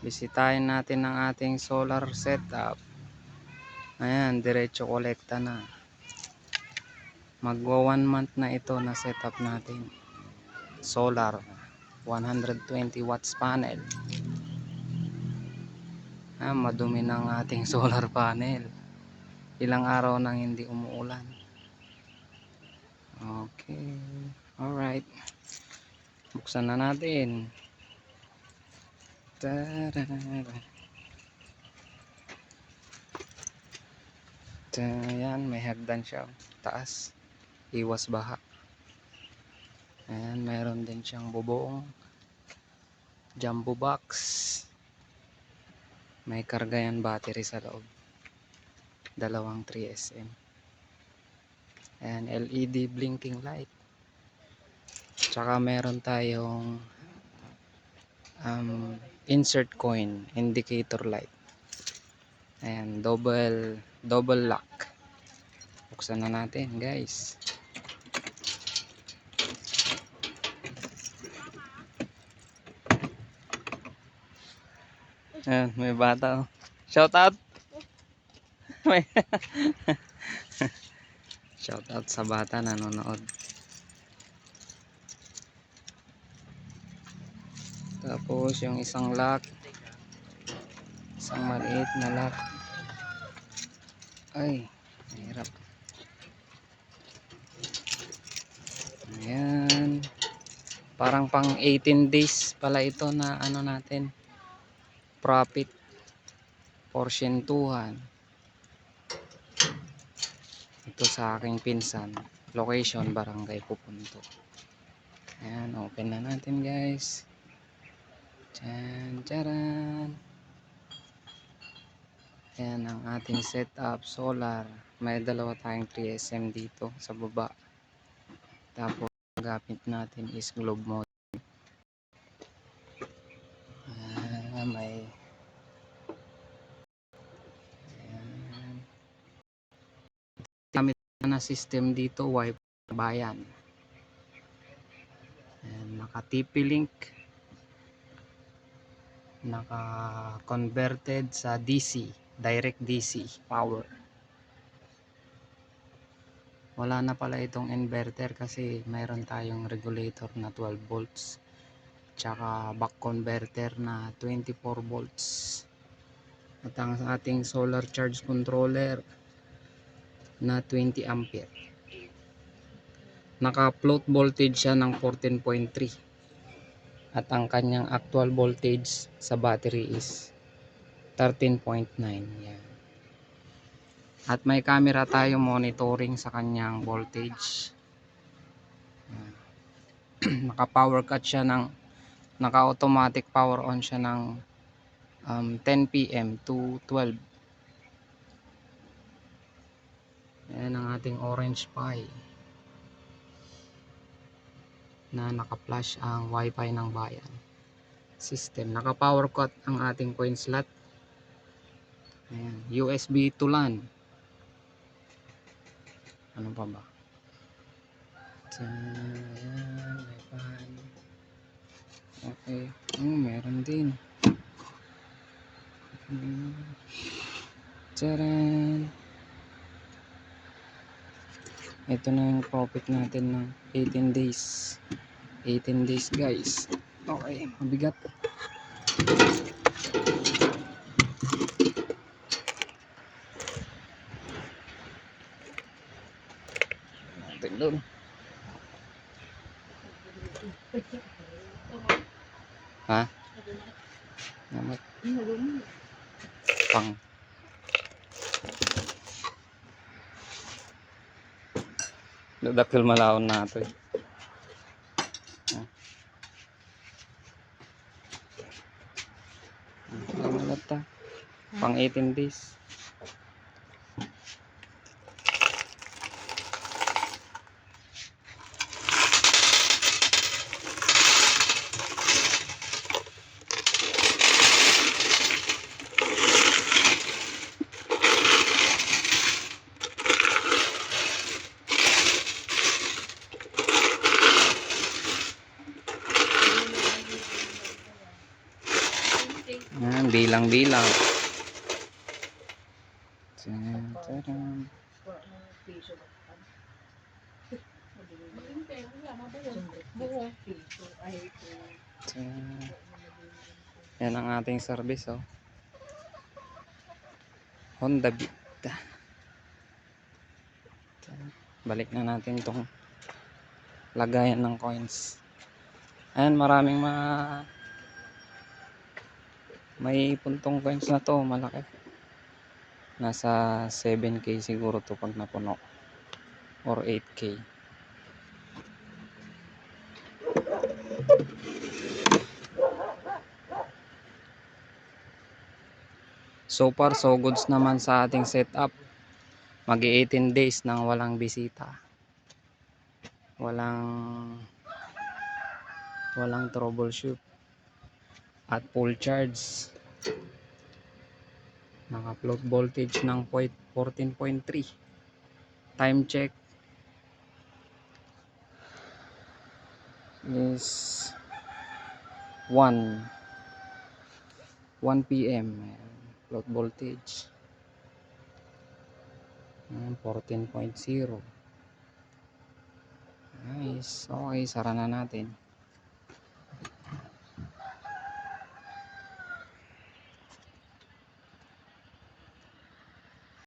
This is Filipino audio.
Bisitahin natin ang ating solar setup. Ayan, diretso kolekta na. Magwa 1 month na ito na setup natin. Solar 120 watts panel. Madumi ng ating solar panel. Ilang araw nang hindi umuulan. Okay. Alright. Buksan na natin. Ayan, may hagdan siya. Taas. Iwas baha. Ayan, mayroon din siyang bubong. Jumbo box. May karga yan battery sa loob. Dalawang 3SM. Ayan, LED blinking light. Tsaka meron tayong insert coin indicator light. Ayan, double lock. Buksan na natin, guys. Ayan, may bata. Shout out. Shout out sa bata nanonood. Tapos yung isang lock, isang maliit na lock. Ay, mahirap. Ayan, parang pang 18 days pala ito na ano natin, profit porsyentuhan. Ito sa aking pinsan. Location Barangay Pupunto. Ayan, open na natin, guys. Charan. Ayan ang ating setup solar. May dalawa tayong 3SM dito sa baba. Tapos gamit natin is globe mode. May gamit na system dito, wifi bayan. Ayan, naka TP-Link, naka converted sa DC, direct DC power. Wala na pala itong inverter kasi mayroon tayong regulator na 12 volts tsaka back converter na 24 volts. At ang ating solar charge controller na 20 ampere. Naka float voltage siya ng 14.3 at ang kanyang actual voltage sa battery is 13.9. Yan. At may camera tayo monitoring sa kanyang voltage. Naka power cut siya ng, naka automatic power on siya ng 10 PM to 12. Yan ang ating Orange Pi na naka-flash ang wifi ng bayan system. Naka power cut ang ating coin slot. Ayan, USB to LAN. Ano pa ba? Ayan, may pan. Okay, meron din. Tcharan! Ito na yung profit natin ng 18 days. 18 days, guys. Okay, mabigat. Natin doon. Ha? Namat. Pang. Dadakil malawon na ito eh. Pang 18 days. bilang-bilang. Tadam. Yan ang ating service, oh. Honda Beat. Balik na natin tong lagayan ng coins. Ayan, maraming may puntong coins na to, malaki. Nasa 7K siguro to pag napuno, or 8K. So far so goods naman sa ating setup. Mag-18 days nang walang bisita, walang troubleshoot, at full charge. Naka float voltage ng 14.3. Time check is 1 PM. Float voltage 14.0. Nice. Okay, sara na natin.